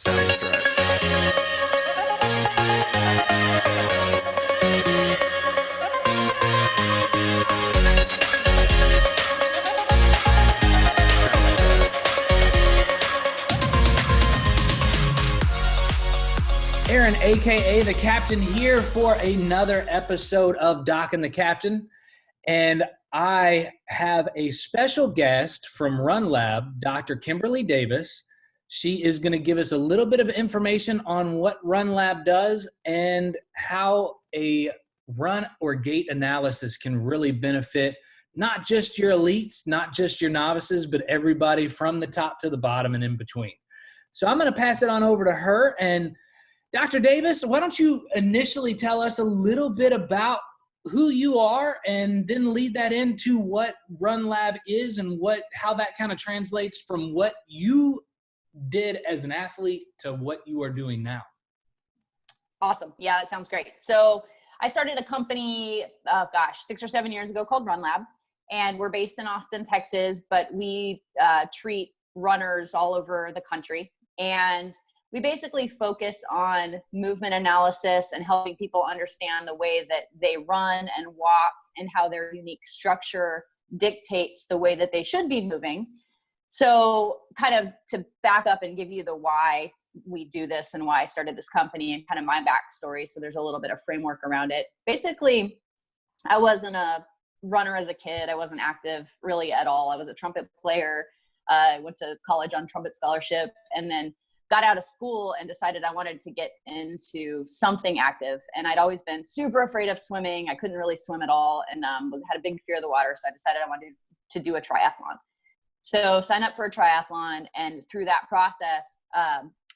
Settings correct. Aaron, aka the Captain, here for another episode of Doc and the Captain. And I have a special guest from RunLab, Dr. Kimberly Davis. She is going to give us a little bit of information on what RunLab does and how a run or gait analysis can really benefit not just your elites, not just your novices, but everybody from the top to the bottom and in between. So I'm going to pass it on over to her. And Dr. Davis, why don't you initially tell us a little bit about who you are and then lead that into what RunLab is and how that kind of translates from what you did as an athlete to what you are doing now. Awesome. Yeah, that sounds great. So I started a company, 6 or 7 years ago called RunLab, and we're based in Austin, Texas, but we treat runners all over the country. And we basically focus on movement analysis and helping people understand the way that they run and walk and how their unique structure dictates the way that they should be moving. So kind of to back up and give you the why we do this and why I started this company and kind of my backstory, so there's a little bit of framework around it. Basically, I wasn't a runner as a kid. I wasn't active really at all. I was a trumpet player. I went to college on trumpet scholarship and then got out of school and decided I wanted to get into something active. And I'd always been super afraid of swimming. I couldn't really swim at all and had a big fear of the water. So I decided I wanted to do a triathlon. So signed up for a triathlon, and through that process,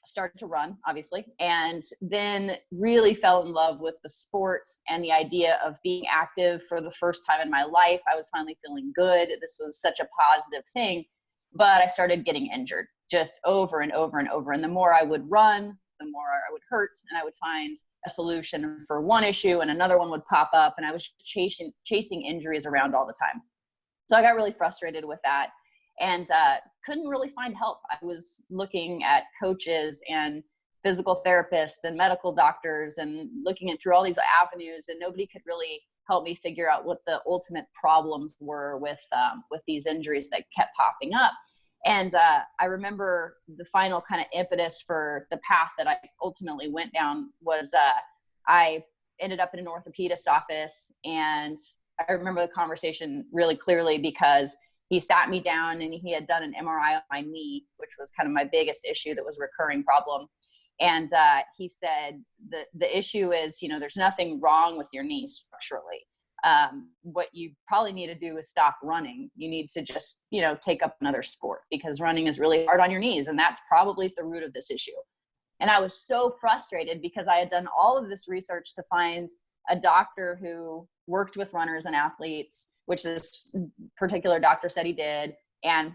started to run, obviously, and then really fell in love with the sport and the idea of being active for the first time in my life. I was finally feeling good. This was such a positive thing, but I started getting injured just over and over and over. And the more I would run, the more I would hurt, and I would find a solution for one issue and another one would pop up, and I was chasing injuries around all the time. So I got really frustrated with that and couldn't really find help. I was looking at coaches and physical therapists and medical doctors and looking through all these avenues, and nobody could really help me figure out what the ultimate problems were with these injuries that kept popping up. And I remember the final kind of impetus for the path that I ultimately went down was I ended up in an orthopedist office, and I remember the conversation really clearly because he sat me down and he had done an MRI on my knee, which was kind of my biggest issue that was a recurring problem. And he said, the issue is, there's nothing wrong with your knee structurally. What you probably need to do is stop running. You need to just, take up another sport because running is really hard on your knees. And that's probably the root of this issue. And I was so frustrated because I had done all of this research to find a doctor who worked with runners and athletes, which this particular doctor said he did. And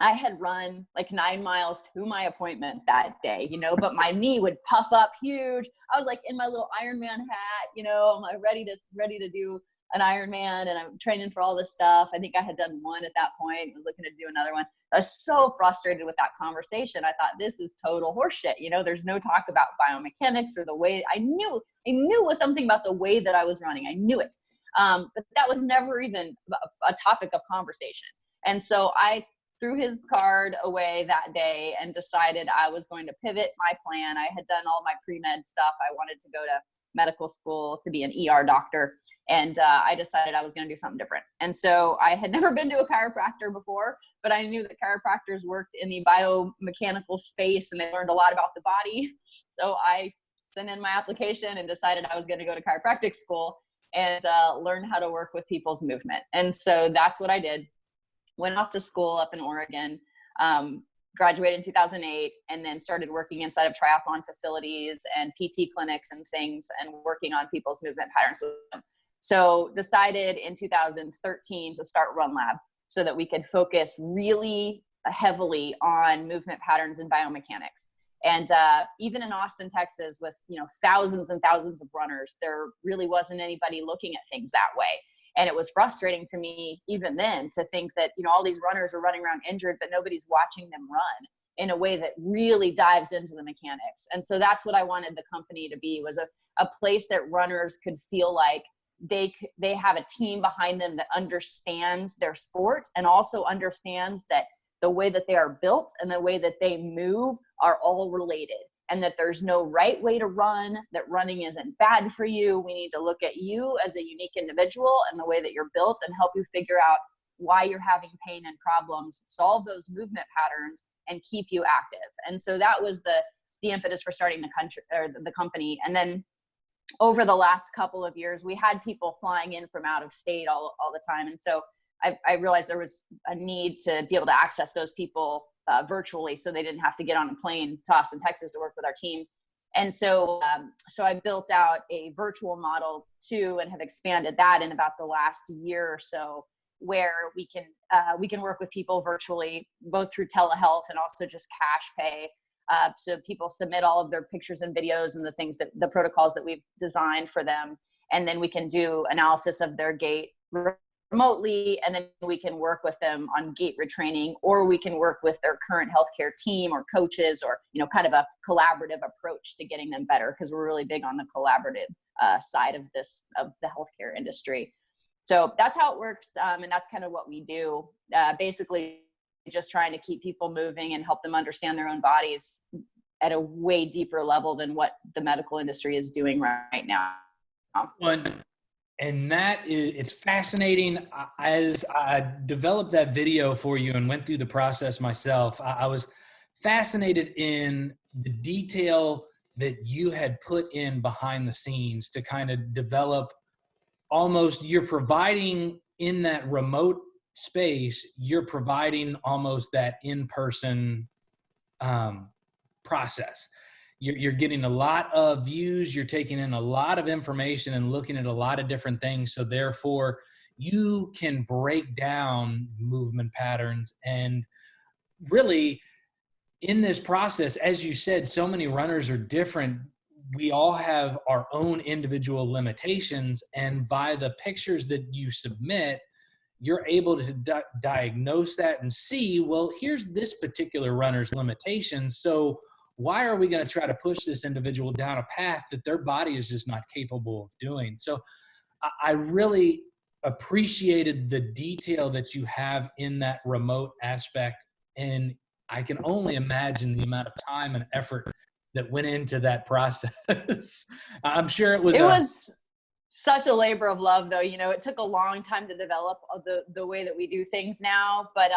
I had run like 9 miles to my appointment that day, but my knee would puff up huge. I was like in my little Ironman hat, I'm like ready to do an Ironman, and I'm training for all this stuff. I think I had done one at that point. I was looking to do another one. I was so frustrated with that conversation. I thought, this is total horseshit. There's no talk about biomechanics or the way I knew it was something about the way that I was running. I knew it. But that was never even a topic of conversation. And so I threw his card away that day and decided I was going to pivot my plan. I had done all my pre-med stuff. I wanted to go to medical school to be an ER doctor. And I decided I was going to do something different. And so I had never been to a chiropractor before, but I knew that chiropractors worked in the biomechanical space and they learned a lot about the body. So I sent in my application and decided I was going to go to chiropractic school and learn how to work with people's movement. And so that's what I did. Went off to school up in Oregon, graduated in 2008, and then started working inside of triathlon facilities and PT clinics and things and working on people's movement patterns with them. So decided in 2013 to start RunLab so that we could focus really heavily on movement patterns and biomechanics. And even in Austin, Texas, with thousands and thousands of runners, there really wasn't anybody looking at things that way. And it was frustrating to me even then to think that, all these runners are running around injured, but nobody's watching them run. in a way that really dives into the mechanics. And so that's what I wanted the company to be, was a place that runners could feel like they have a team behind them that understands their sport and also understands that the way that they are built and the way that they move are all related, and that there's no right way to run, that running isn't bad for you. We need to look at you as a unique individual and the way that you're built and help you figure out why you're having pain and problems, solve those movement patterns, and keep you active. And so that was the impetus for starting the company. And then over the last couple of years, we had people flying in from out of state all the time. And so I realized there was a need to be able to access those people virtually, so they didn't have to get on a plane to Austin, Texas to work with our team. And so I built out a virtual model too, and have expanded that in about the last year or so, where we can work with people virtually, both through telehealth and also just cash pay. So people submit all of their pictures and videos and the protocols that we've designed for them. And then we can do analysis of their gait remotely. And then we can work with them on gait retraining, or we can work with their current healthcare team or coaches, or, kind of a collaborative approach to getting them better. Cause we're really big on the collaborative side of the healthcare industry. So that's how it works. And that's kind of what we do. Basically just trying to keep people moving and help them understand their own bodies at a way deeper level than what the medical industry is doing right now. And it's fascinating. As I developed that video for you and went through the process myself, I was fascinated in the detail that you had put in behind the scenes to kind of develop, almost, you're providing in that remote space, you're providing almost that in-person process. You're getting a lot of views, you're taking in a lot of information and looking at a lot of different things. So therefore you can break down movement patterns. And really in this process, as you said, so many runners are different. We all have our own individual limitations. And by the pictures that you submit, you're able to diagnose that and see, well, here's this particular runner's limitations. So why are we going to try to push this individual down a path that their body is just not capable of doing? So I really appreciated the detail that you have in that remote aspect. And I can only imagine the amount of time and effort that went into that process. I'm sure it was such a labor of love, though. It took a long time to develop the way that we do things now, but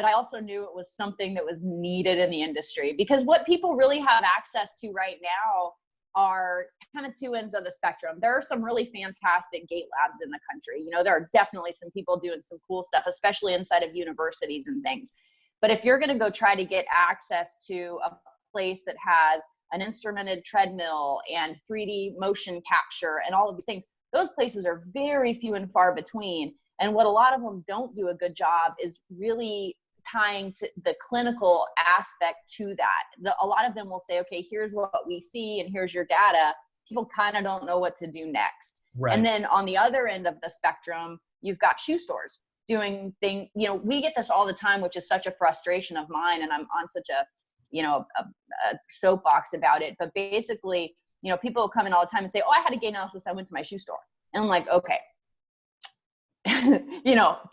I also knew it was something that was needed in the industry, because what people really have access to right now are kind of two ends of the spectrum. There are some really fantastic gait labs in the country. There are definitely some people doing some cool stuff, especially inside of universities and things. But if you're going to go try to get access to a place that has an instrumented treadmill and 3D motion capture and all of these things, those places are very few and far between. And what a lot of them don't do a good job is really tying to the clinical aspect to that. A lot of them will say, okay, here's what we see and here's your data. People kind of don't know what to do next. Right. And then on the other end of the spectrum, you've got shoe stores doing things. We get this all the time, which is such a frustration of mine. And I'm on such a soapbox about it. But basically, people come in all the time and say, oh, I had a gait analysis, I went to my shoe store. And I'm like, okay,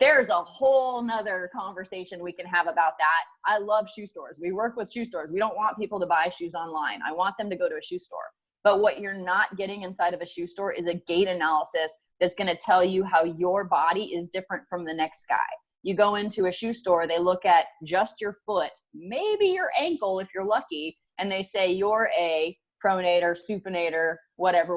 there's a whole nother conversation we can have about that. I love shoe stores. We work with shoe stores. We don't want people to buy shoes online. I want them to go to a shoe store. But what you're not getting inside of a shoe store is a gait analysis that's going to tell you how your body is different from the next guy. You go into a shoe store, they look at just your foot, maybe your ankle if you're lucky, and they say you're a pronator, supinator, whatever.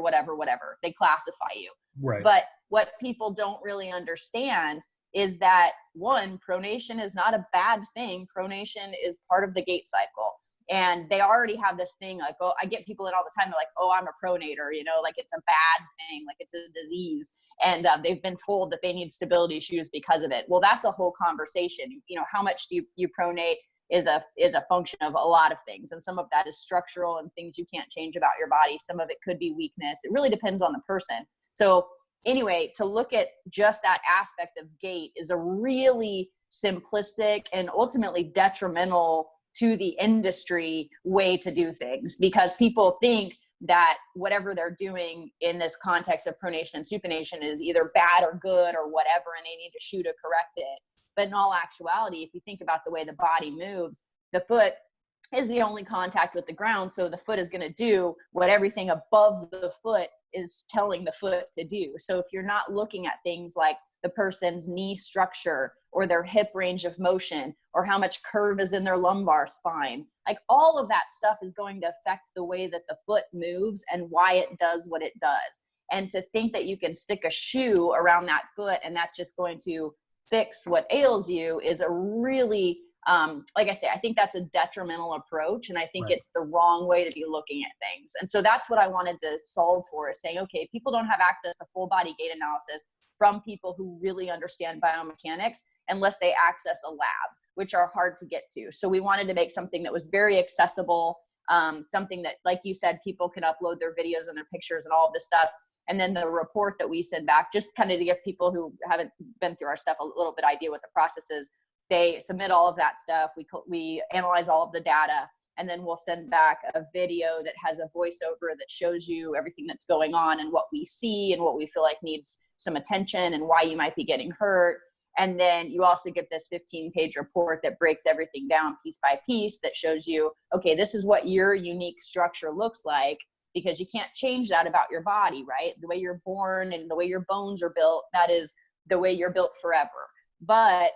They classify you. Right. But what people don't really understand is that, one, pronation is not a bad thing. Pronation is part of the gait cycle. And they already have this thing like, oh, I get people in all the time. They're like, oh, I'm a pronator, like it's a bad thing, like it's a disease. And they've been told that they need stability shoes because of it. Well, that's a whole conversation. How much do you pronate is a function of a lot of things. And some of that is structural and things you can't change about your body. Some of it could be weakness. It really depends on the person. So anyway, to look at just that aspect of gait is a really simplistic and ultimately detrimental to the industry way to do things, because people think that whatever they're doing in this context of pronation and supination is either bad or good or whatever, and they need to shoe to correct it. But in all actuality, if you think about the way the body moves, the foot is the only contact with the ground. So the foot is going to do what everything above the foot is telling the foot to do. So if you're not looking at things like the person's knee structure or their hip range of motion or how much curve is in their lumbar spine, like all of that stuff is going to affect the way that the foot moves and why it does what it does. And to think that you can stick a shoe around that foot and that's just going to fix what ails you is a really, like I say, I think that's a detrimental approach. And I think it's the wrong way to be looking at things. And so that's what I wanted to solve for, is saying, okay, people don't have access to full body gait analysis from people who really understand biomechanics unless they access a lab, which are hard to get to. So we wanted to make something that was very accessible, something that, like you said, people can upload their videos and their pictures and all of this stuff. And then the report that we send back, just kind of to give people who haven't been through our stuff a little bit idea what the process is. They submit all of that stuff. We analyze all of the data, and then we'll send back a video that has a voiceover that shows you everything that's going on and what we see and what we feel like needs some attention and why you might be getting hurt. And then you also get this 15-page report that breaks everything down piece by piece that shows you, okay, this is what your unique structure looks like, because you can't change that about your body, right? The way you're born and the way your bones are built, that is the way you're built forever. But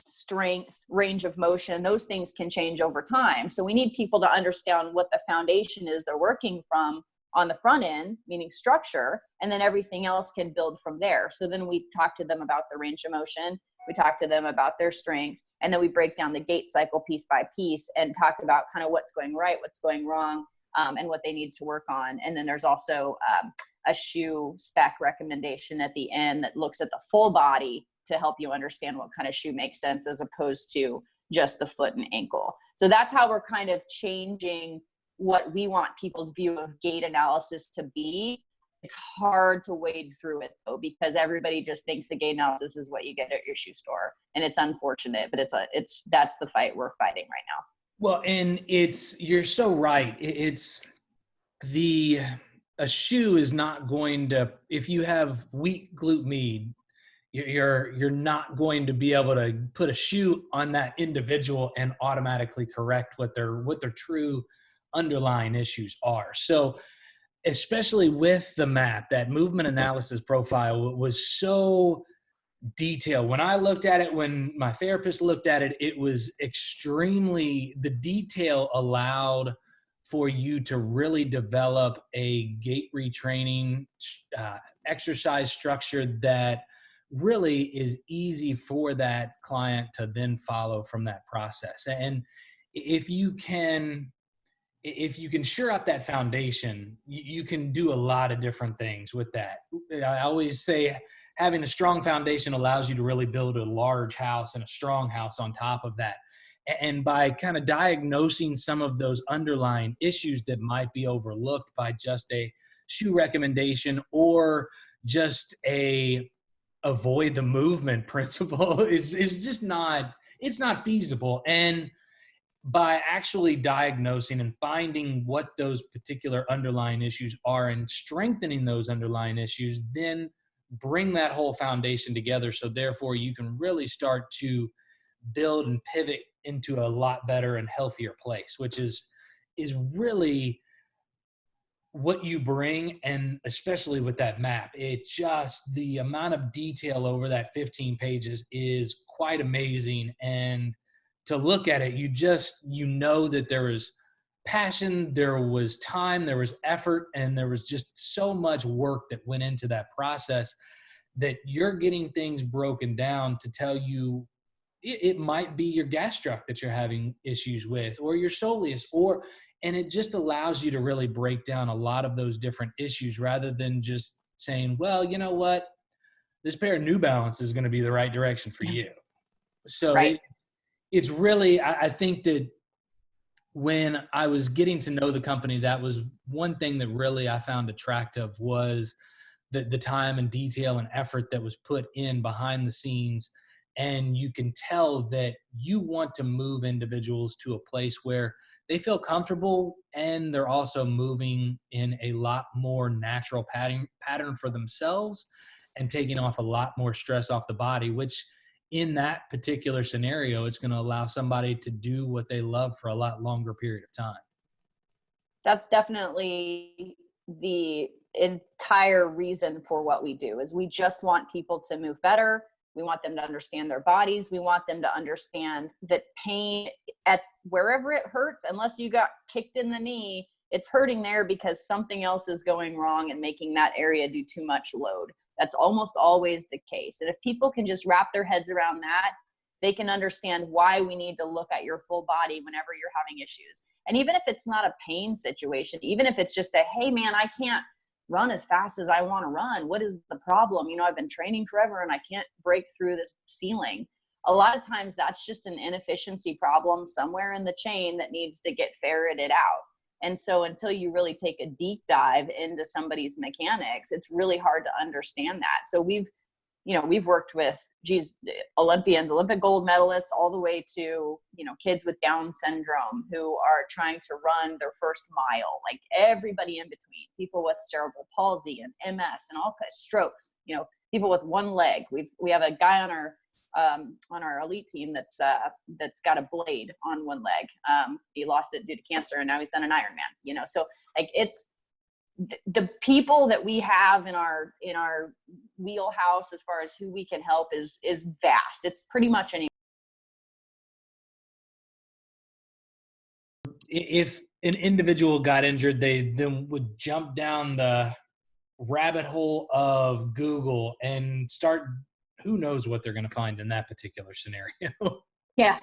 strength, range of motion, those things can change over time. So we need people to understand what the foundation is they're working from on the front end, meaning structure, and then everything else can build from there. So then we talk to them about the range of motion, we talk to them about their strength, and then we break down the gait cycle piece by piece and talk about kind of what's going right, what's going wrong, and what they need to work on. And then there's also a shoe spec recommendation at the end that looks at the full body to help you understand what kind of shoe makes sense as opposed to just the foot and ankle. So that's how we're kind of changing what we want people's view of gait analysis to be. It's hard to wade through it though, because everybody just thinks the gait analysis is what you get at your shoe store. And it's unfortunate, but that's the fight we're fighting right now. Well, and you're so right. A shoe is not going to, if you have weak glute med, you're not going to be able to put a shoe on that individual and automatically correct what their true underlying issues are. So especially with the map, that movement analysis profile was so detailed. When I looked at it, when my therapist looked at it, it was the detail allowed for you to really develop a gait retraining exercise structure that really is easy for that client to then follow from that process. And if you can shore up that foundation, you can do a lot of different things with that. I always say having a strong foundation allows you to really build a large house and a strong house on top of that. And by kind of diagnosing some of those underlying issues that might be overlooked by just a shoe recommendation or just avoid the movement principle is just not feasible. And by actually diagnosing and finding what those particular underlying issues are and strengthening those underlying issues, then bring that whole foundation together. So therefore you can really start to build and pivot into a lot better and healthier place, which is really what you bring. And especially with that map, the amount of detail over that 15 pages is quite amazing. And to look at it, you know that there was passion, there was time, there was effort, and there was just so much work that went into that process that you're getting things broken down to tell you it might be your gastroc that you're having issues with, or your soleus, and it just allows you to really break down a lot of those different issues rather than just saying, well, you know what, this pair of New Balance is going to be the right direction for you. So right. It's really, I think that when I was getting to know the company, that was one thing that really I found attractive was the time and detail and effort that was put in behind the scenes. And you can tell that you want to move individuals to a place where they feel comfortable, and they're also moving in a lot more natural pattern for themselves, and taking off a lot more stress off the body, which in that particular scenario, it's going to allow somebody to do what they love for a lot longer period of time. That's definitely the entire reason for what we do, is we just want people to move better. We want them to understand their bodies. We want them to understand that pain at wherever it hurts, unless you got kicked in the knee, it's hurting there because something else is going wrong and making that area do too much load. That's almost always the case. And if people can just wrap their heads around that, they can understand why we need to look at your full body whenever you're having issues. And even if it's not a pain situation, even if it's just a, hey man, I can't run as fast as I want to run. What is the problem? You know, I've been training forever and I can't break through this ceiling. A lot of times that's just an inefficiency problem somewhere in the chain that needs to get ferreted out. And so until you really take a deep dive into somebody's mechanics, it's really hard to understand that. So we've worked with, Olympians, Olympic gold medalists, all the way to, kids with Down syndrome who are trying to run their first mile, like everybody in between, people with cerebral palsy and MS and all kinds of strokes, people with one leg. We have a guy on our elite team that's got a blade on one leg. He lost it due to cancer, and now he's done an Ironman, so like it's the people that we have in our wheelhouse as far as who we can help is vast. It's pretty much any. If an individual got injured, they then would jump down the rabbit hole of Google and start, who knows what they're going to find in that particular scenario. Yeah.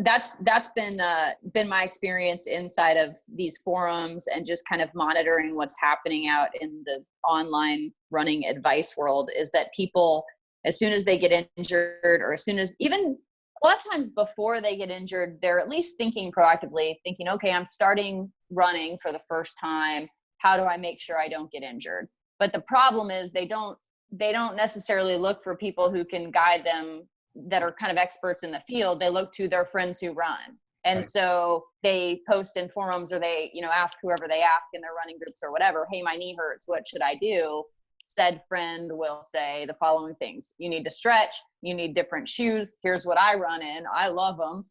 That's been my experience inside of these forums, and just kind of monitoring what's happening out in the online running advice world, is that people, as soon as they get injured, or as soon as, even a lot of times before they get injured, they're at least thinking proactively, thinking, okay, I'm starting running for the first time. How do I make sure I don't get injured? But the problem is they don't necessarily look for people who can guide them, that are kind of experts in the field. They look to their friends who run. And Right. So they post in forums, or they, ask whoever they ask in their running groups or whatever, hey, my knee hurts, what should I do? Said friend will say the following things: you need to stretch, you need different shoes, here's what I run in, I love them,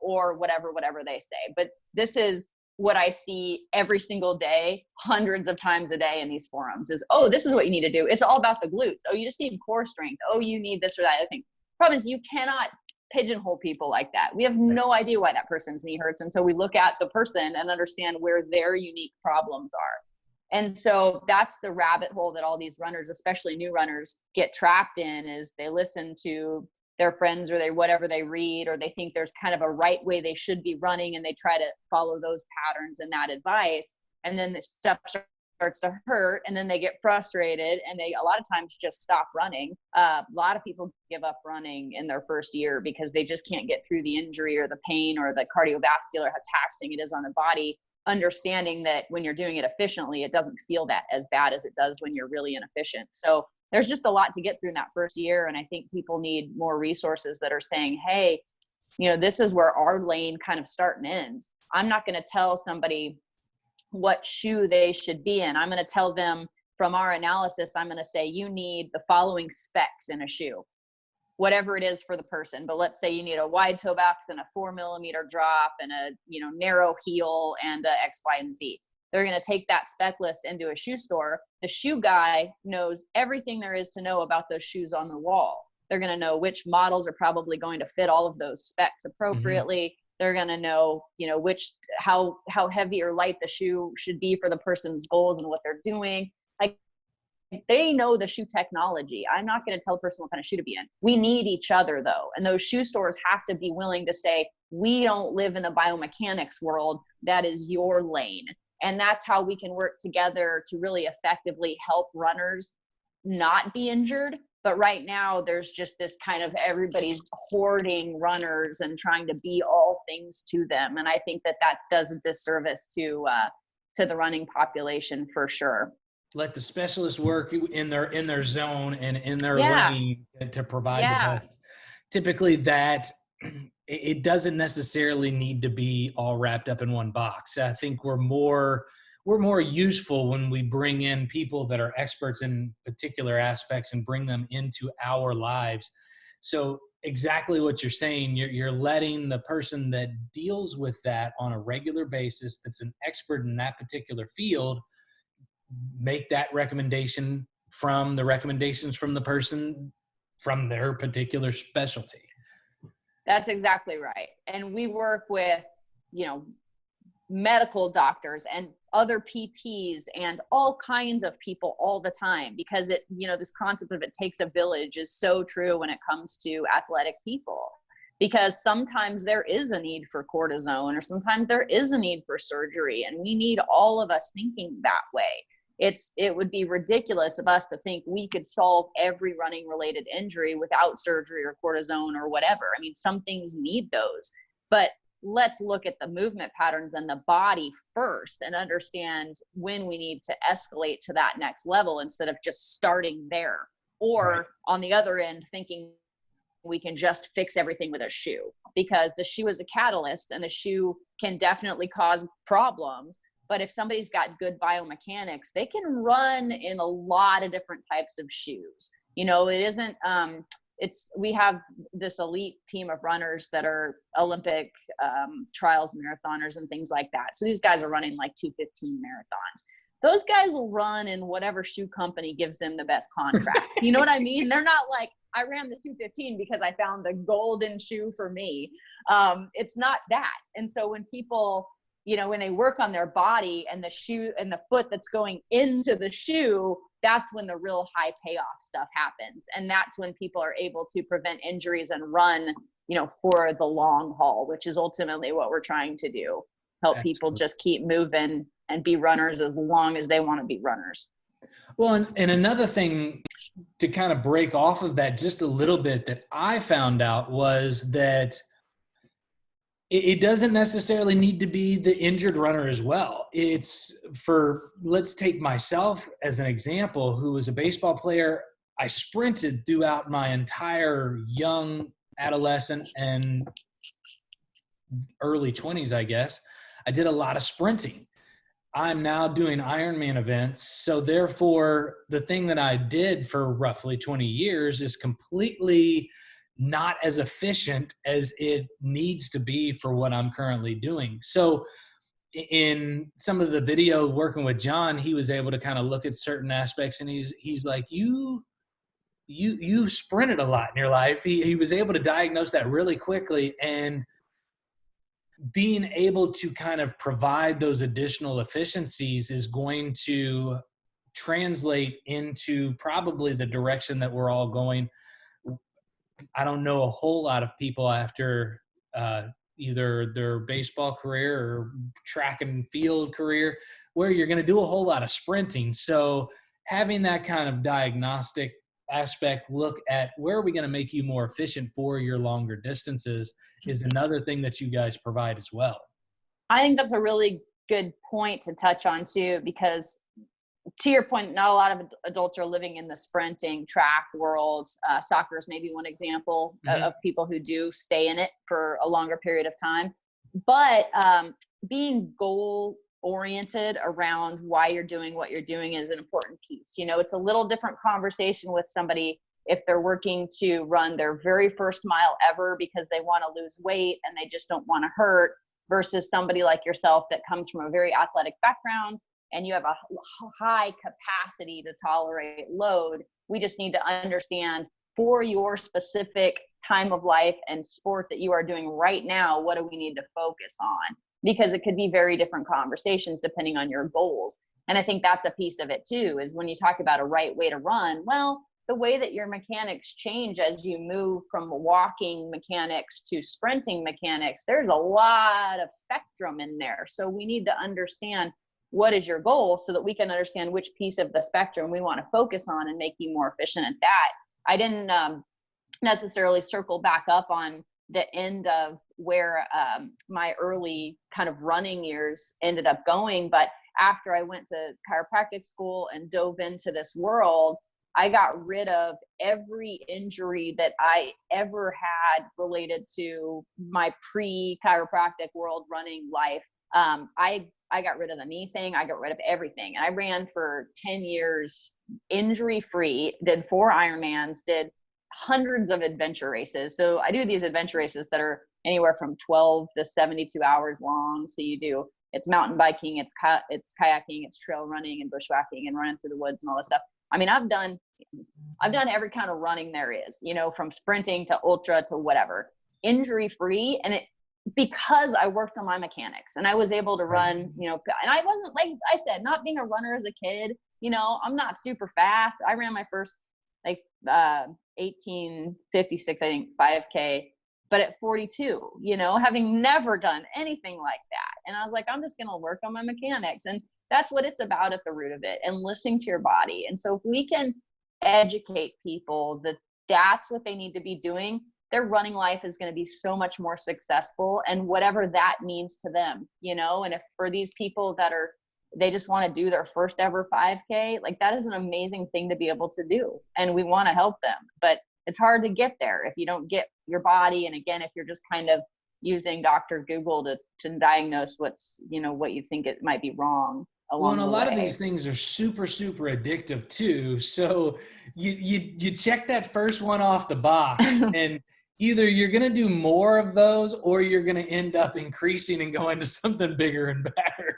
or whatever they say. But this is what I see every single day, hundreds of times a day in these forums, is, oh, this is what you need to do. It's all about the glutes. Oh, you just need core strength. Oh, you need this or that other thing. Problem is, you cannot pigeonhole people like that. We have no idea why that person's knee hurts until we look at the person and understand where their unique problems are. And so that's the rabbit hole that all these runners, especially new runners, get trapped in, is they listen to their friends, or whatever they read, or they think there's kind of a right way they should be running, and they try to follow those patterns and that advice. And then the stuff starts to hurt, and then they get frustrated, and they a lot of times just stop running. A lot of people give up running in their first year because they just can't get through the injury or the pain or the cardiovascular, how taxing it is on the body, understanding that when you're doing it efficiently, it doesn't feel that as bad as it does when you're really inefficient. So there's just a lot to get through in that first year. And I think people need more resources that are saying, hey, this is where our lane kind of starts and ends. I'm not going to tell somebody what shoe they should be in. I'm going to tell them, from our analysis, I'm going to say, you need the following specs in a shoe, whatever it is for the person. But let's say you need a wide toe box and a 4mm drop and a, narrow heel and a X, Y, and Z. They're going to take that spec list into a shoe store. The shoe guy knows everything there is to know about those shoes on the wall. They're going to know which models are probably going to fit all of those specs appropriately. Mm-hmm. They're going to know, how heavy or light the shoe should be for the person's goals and what they're doing. Like, they know the shoe technology. I'm not going to tell a person what kind of shoe to be in. We need each other, though. And those shoe stores have to be willing to say, we don't live in the biomechanics world. That is your lane. And that's how we can work together to really effectively help runners not be injured. But right now, there's just this kind of, everybody's hoarding runners and trying to be all things to them. And I think that does a disservice to the running population for sure. let the specialist work in their zone and in their Yeah. lane to provide the Yeah. best. Typically that it doesn't necessarily need to be all wrapped up in one box. I think we're more useful when we bring in people that are experts in particular aspects and bring them into our lives. So exactly what you're saying, you're letting the person that deals with that on a regular basis, that's an expert in that particular field, make that recommendation from the recommendations from the person from their particular specialty. That's exactly right. And we work with, medical doctors and other PTs and all kinds of people all the time, because this concept of it takes a village is so true when it comes to athletic people, because sometimes there is a need for cortisone or sometimes there is a need for surgery, and we need all of us thinking that way. It would be ridiculous of us to think we could solve every running related injury without surgery or cortisone or whatever. I mean, some things need those, but let's look at the movement patterns and the body first and understand when we need to escalate to that next level instead of just starting there. Or Right. on the other end, thinking we can just fix everything with a shoe, because the shoe is a catalyst and the shoe can definitely cause problems. But if somebody's got good biomechanics, they can run in a lot of different types of shoes. It isn't, we have this elite team of runners that are Olympic trials marathoners and things like that. So these guys are running like 2:15 marathons. Those guys will run in whatever shoe company gives them the best contract. You know what I mean? They're not like, I ran the 2:15 because I found the golden shoe for me. It's not that. And so when people, when they work on their body and the shoe and the foot that's going into the shoe, that's when the real high payoff stuff happens. And that's when people are able to prevent injuries and run, for the long haul, which is ultimately what we're trying to do. Help people Absolutely. just keep moving and be runners as long as they want to be runners. Well, and another thing to kind of break off of that just a little bit that I found out was that it doesn't necessarily need to be the injured runner as well. Let's take myself as an example, who was a baseball player. I sprinted throughout my entire young adolescent and early 20s, I guess. I did a lot of sprinting. I'm now doing Ironman events. So therefore, the thing that I did for roughly 20 years is completely not as efficient as it needs to be for what I'm currently doing. So in some of the video working with John, he was able to kind of look at certain aspects, and he's like, you sprinted a lot in your life. He was able to diagnose that really quickly, and being able to kind of provide those additional efficiencies is going to translate into probably the direction that we're all going. I don't know a whole lot of people after either their baseball career or track and field career where you're going to do a whole lot of sprinting. So having that kind of diagnostic aspect, look at where are we going to make you more efficient for your longer distances, is another thing that you guys provide as well. I think that's a really good point to touch on too, because to your point, not a lot of adults are living in the sprinting track world. Soccer is maybe one example of people who do stay in it for a longer period of time. But being goal oriented around why you're doing what you're doing is an important piece. It's a little different conversation with somebody if they're working to run their very first mile ever because they want to lose weight and they just don't want to hurt, versus somebody like yourself that comes from a very athletic background and you have a high capacity to tolerate load. We just need to understand, for your specific time of life and sport that you are doing right now, what do we need to focus on? Because it could be very different conversations depending on your goals. And I think that's a piece of it too, is when you talk about a right way to run, well, the way that your mechanics change as you move from walking mechanics to sprinting mechanics, there's a lot of spectrum in there. So we need to understand what is your goal so that we can understand which piece of the spectrum we want to focus on and make you more efficient at that. I didn't necessarily circle back up on the end of where my early kind of running years ended up going, but after I went to chiropractic school and dove into this world, I got rid of every injury that I ever had related to my pre-chiropractic world running life. I got rid of the knee thing. I got rid of everything. And I ran for 10 years injury-free, did 4 Ironmans, did hundreds of adventure races. So I do these adventure races that are anywhere from 12 to 72 hours long. So it's mountain biking, it's kayaking, it's trail running and bushwhacking and running through the woods and all this stuff. I mean, I've done every kind of running there is, from sprinting to ultra to whatever, injury-free. And because I worked on my mechanics and I was able to run, and I wasn't, like I said, not being a runner as a kid, I'm not super fast. I ran my first 1856, I think 5K, but at 42, having never done anything like that. And I was like, I'm just going to work on my mechanics. And that's what it's about at the root of it, and listening to your body. And so if we can educate people that that's what they need to be doing, their running life is going to be so much more successful, and whatever that means to them, and if for these people that they just want to do their first ever 5K, like that is an amazing thing to be able to do. And we want to help them, but it's hard to get there if you don't get your body. And again, if you're just kind of using Dr. Google to diagnose what's, what you think it might be wrong. Well, and a lot of these things are super, super addictive too. So you check that first one off the box, and either you're going to do more of those, or you're going to end up increasing and going to something bigger and better.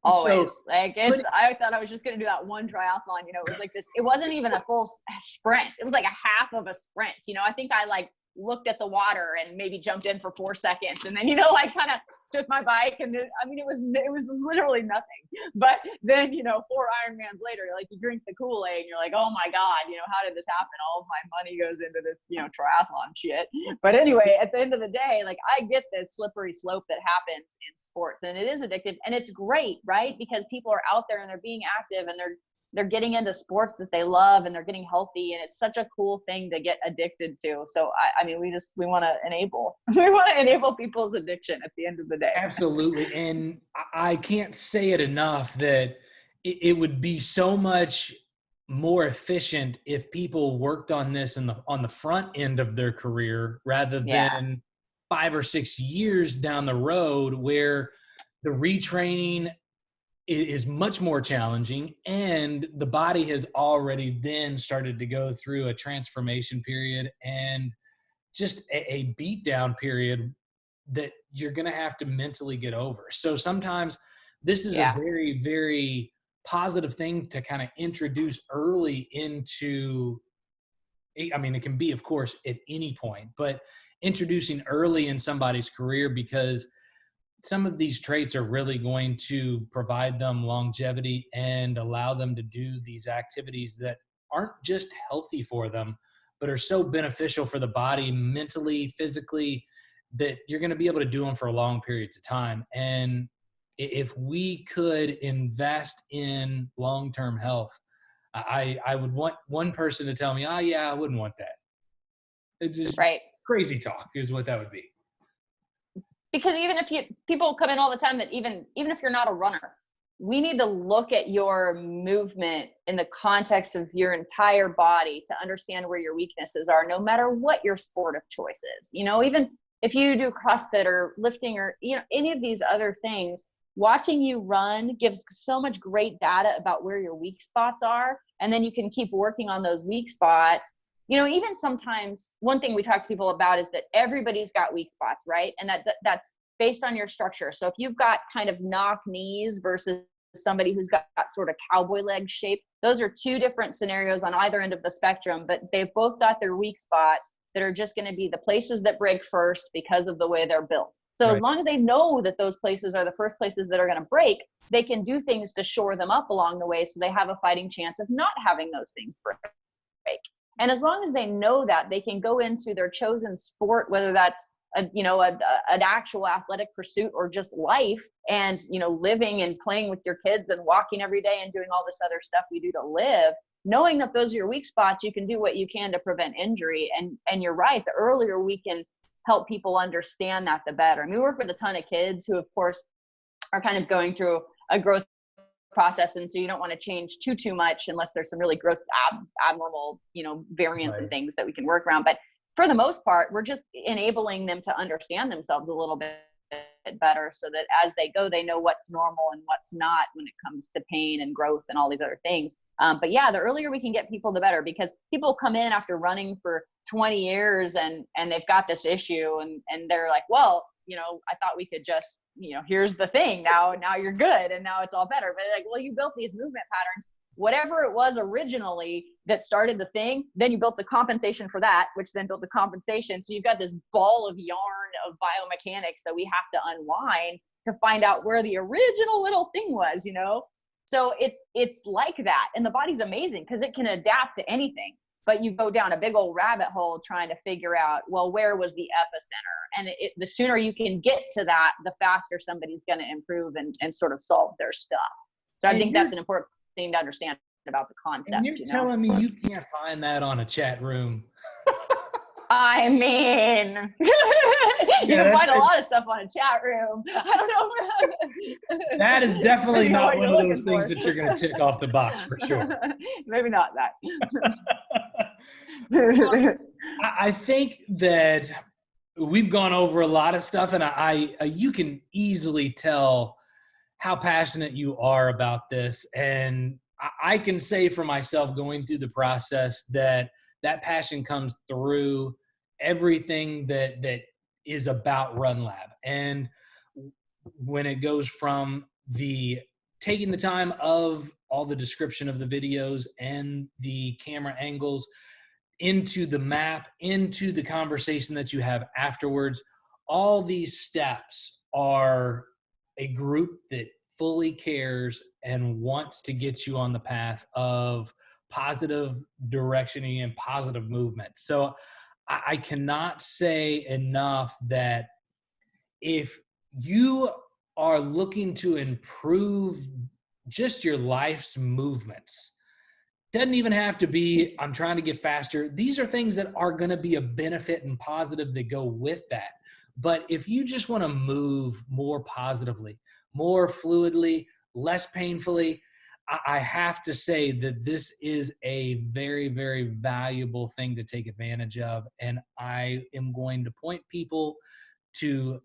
Always. So, I thought I was just going to do that one triathlon, it was like this, it wasn't even a full sprint. It was like a half of a sprint. I think I looked at the water and maybe jumped in for 4 seconds. And then, kind of took my bike, and then, it was literally nothing. But then, 4 Ironmans later, you drink the Kool-Aid and you're like, oh my God, how did this happen? All of my money goes into this, triathlon shit. But anyway, at the end of the day, I get this slippery slope that happens in sports, and it is addictive, and it's great, right? Because people are out there and they're being active, and they're getting into sports that they love, and they're getting healthy, and it's such a cool thing to get addicted to. So we want to enable people's addiction at the end of the day. Absolutely. And I can't say it enough that it would be so much more efficient if people worked on this on the front end of their career, rather than 5 or 6 years down the road, where the retraining is much more challenging, and the body has already then started to go through a transformation period and just a beat down period that you're going to have to mentally get over. So sometimes this is a very, very positive thing to kind of introduce early into, it can be, of course, at any point, but introducing early in somebody's career, because some of these traits are really going to provide them longevity and allow them to do these activities that aren't just healthy for them, but are so beneficial for the body mentally, physically, that you're going to be able to do them for long periods of time. And if we could invest in long-term health, I would want one person to tell me, oh yeah, I wouldn't want that. It's just crazy talk is what that would be. Because even if people come in all the time that even if you're not a runner, we need to look at your movement in the context of your entire body to understand where your weaknesses are, no matter what your sport of choice is. Even if you do CrossFit or lifting or, any of these other things, watching you run gives so much great data about where your weak spots are. And then you can keep working on those weak spots. Even sometimes one thing we talk to people about is that everybody's got weak spots, right? And that's based on your structure. So if you've got kind of knock knees versus somebody who's got sort of cowboy leg shape, those are 2 different scenarios on either end of the spectrum, but they've both got their weak spots that are just going to be the places that break first because of the way they're built. So as long as they know that those places are the first places that are going to break, they can do things to shore them up along the way, so they have a fighting chance of not having those things break. And as long as they know that, they can go into their chosen sport, whether that's an actual athletic pursuit or just life, and living and playing with your kids and walking every day and doing all this other stuff we do to live, knowing that those are your weak spots, you can do what you can to prevent injury. And you're right, the earlier we can help people understand that, the better. We work with a ton of kids who, of course, are kind of going through a growth process. And so you don't want to change too much unless there's some really gross abnormal, variants and things that we can work around. But for the most part, we're just enabling them to understand themselves a little bit better so that as they go, they know what's normal and what's not when it comes to pain and growth and all these other things. But yeah, the earlier we can get people, the better, because people come in after running for 20 years and they've got this issue and they're like, well, I thought we could just, here's the thing. Now you're good. And now it's all better. But like, well, you built these movement patterns, whatever it was originally that started the thing, then you built the compensation for that, which then built the compensation. So you've got this ball of yarn of biomechanics that we have to unwind to find out where the original little thing was, So it's like that. And the body's amazing because it can adapt to anything. But you go down a big old rabbit hole trying to figure out, well, where was the epicenter? And the sooner you can get to that, the faster somebody's going to improve and sort of solve their stuff. So I think that's an important thing to understand about the concept. And you're telling me you can't find that on a chat room. I mean, you can find a lot of stuff on a chat room. I don't know. That is definitely not one of those things that you're going to tick off the box for sure. Maybe not that. Well, I think that we've gone over a lot of stuff, and you can easily tell how passionate you are about this. And I can say for myself, going through the process, that passion comes through everything that is about RunLab. And when it goes from taking the time of all the description of the videos and the camera angles into the map, into the conversation that you have afterwards, all these steps are a group that fully cares and wants to get you on the path of positive directioning and positive movement. So I cannot say enough that if you are looking to improve just your life's movements, doesn't even have to be, I'm trying to get faster. These are things that are going to be a benefit and positive that go with that. But if you just want to move more positively, more fluidly, less painfully, I have to say that this is a very, very valuable thing to take advantage of. And I am going to point people to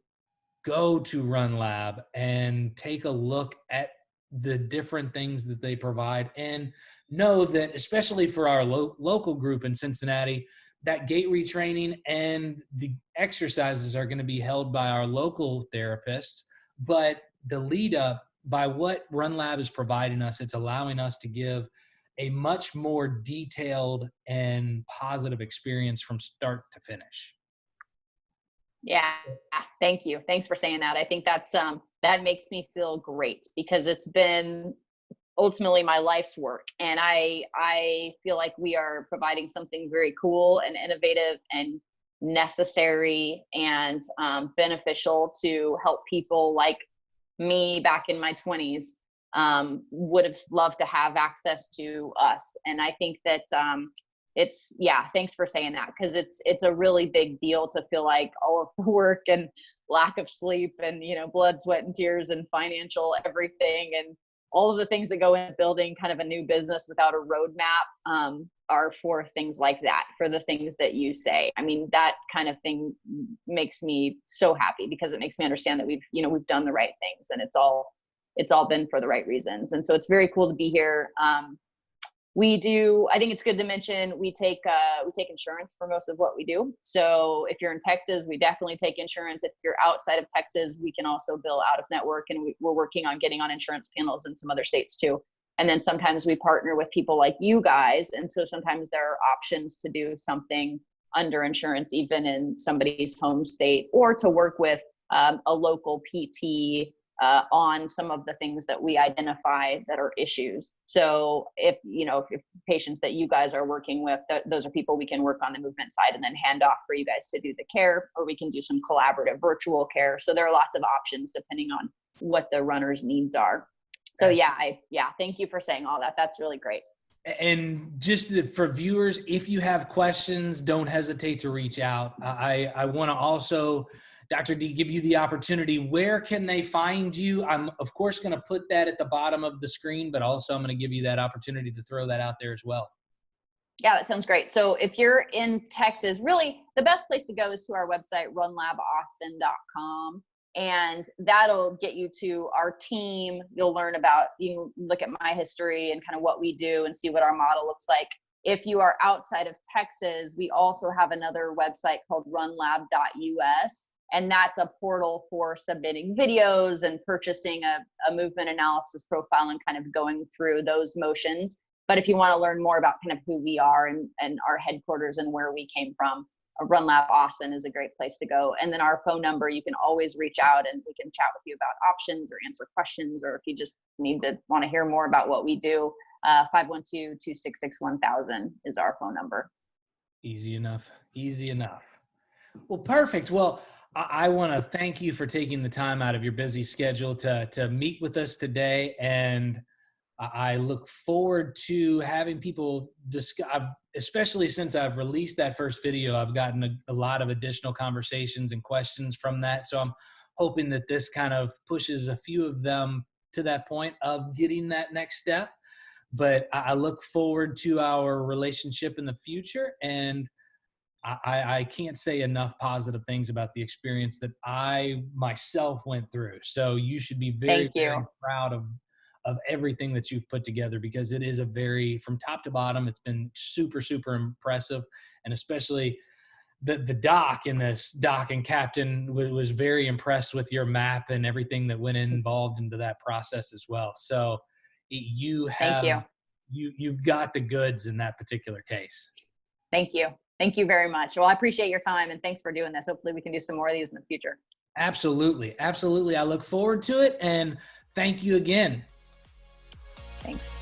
go to RunLab and take a look at the different things that they provide, and know that, especially for our local group in Cincinnati, that gait retraining and the exercises are going to be held by our local therapists. But the lead up, by what RunLab is providing us, it's allowing us to give a much more detailed and positive experience from start to finish. Yeah, thank you. Thanks for saying that. I think that makes me feel great, because it's been ultimately my life's work. And I feel like we are providing something very cool and innovative and necessary and beneficial to help people like me back in my 20s would have loved to have access to us. And I think that thanks for saying that, because it's a really big deal to feel like all of the work and lack of sleep and blood, sweat, and tears and financial everything and all of the things that go into building kind of a new business without a roadmap are for things like that, for the things that you say. I mean, that kind of thing makes me so happy, because it makes me understand that we've done the right things, and it's all been for the right reasons. And so it's very cool to be here. I think it's good to mention, we take insurance for most of what we do. So if you're in Texas, we definitely take insurance. If you're outside of Texas, we can also bill out of network, and we're working on getting on insurance panels in some other states too. And then sometimes we partner with people like you guys. And so sometimes there are options to do something under insurance, even in somebody's home state, or to work with a local PT on some of the things that we identify that are issues. So if patients that you guys are working with, those are people we can work on the movement side and then hand off for you guys to do the care, or we can do some collaborative virtual care. So there are lots of options depending on what the runner's needs are. So thank you for saying all that. That's really great. And just for viewers, if you have questions, don't hesitate to reach out. I want to also Dr. D, give you the opportunity. Where can they find you? I'm, of course, going to put that at the bottom of the screen, but also I'm going to give you that opportunity to throw that out there as well. Yeah, that sounds great. So if you're in Texas, really the best place to go is to our website, runlabaustin.com. And that'll get you to our team. You'll learn about, you can look at my history and kind of what we do and see what our model looks like. If you are outside of Texas, we also have another website called runlab.us. And that's a portal for submitting videos and purchasing a movement analysis profile and kind of going through those motions. But if you want to learn more about kind of who we are and our headquarters and where we came from, RunLab Austin is a great place to go. And then our phone number, you can always reach out and we can chat with you about options or answer questions, or if you just want to hear more about what we do, 512-266-1000 is our phone number. Easy enough. Easy enough. Well, perfect. Well, I want to thank you for taking the time out of your busy schedule to meet with us today. And I look forward to having people discuss, especially since I've released that first video. I've gotten a lot of additional conversations and questions from that. So I'm hoping that this kind of pushes a few of them to that point of getting that next step. But I look forward to our relationship in the future. And I can't say enough positive things about the experience that I myself went through. So you should be very, very proud of everything that you've put together, because it is from top to bottom, it's been super, super impressive. And especially the doc in this, Doc and Captain, was very impressed with your map and everything that went involved into that process as well. So you've got the goods in that particular case. Thank you. Thank you very much. Well, I appreciate your time and thanks for doing this. Hopefully we can do some more of these in the future. Absolutely. Absolutely. I look forward to it. And thank you again. Thanks.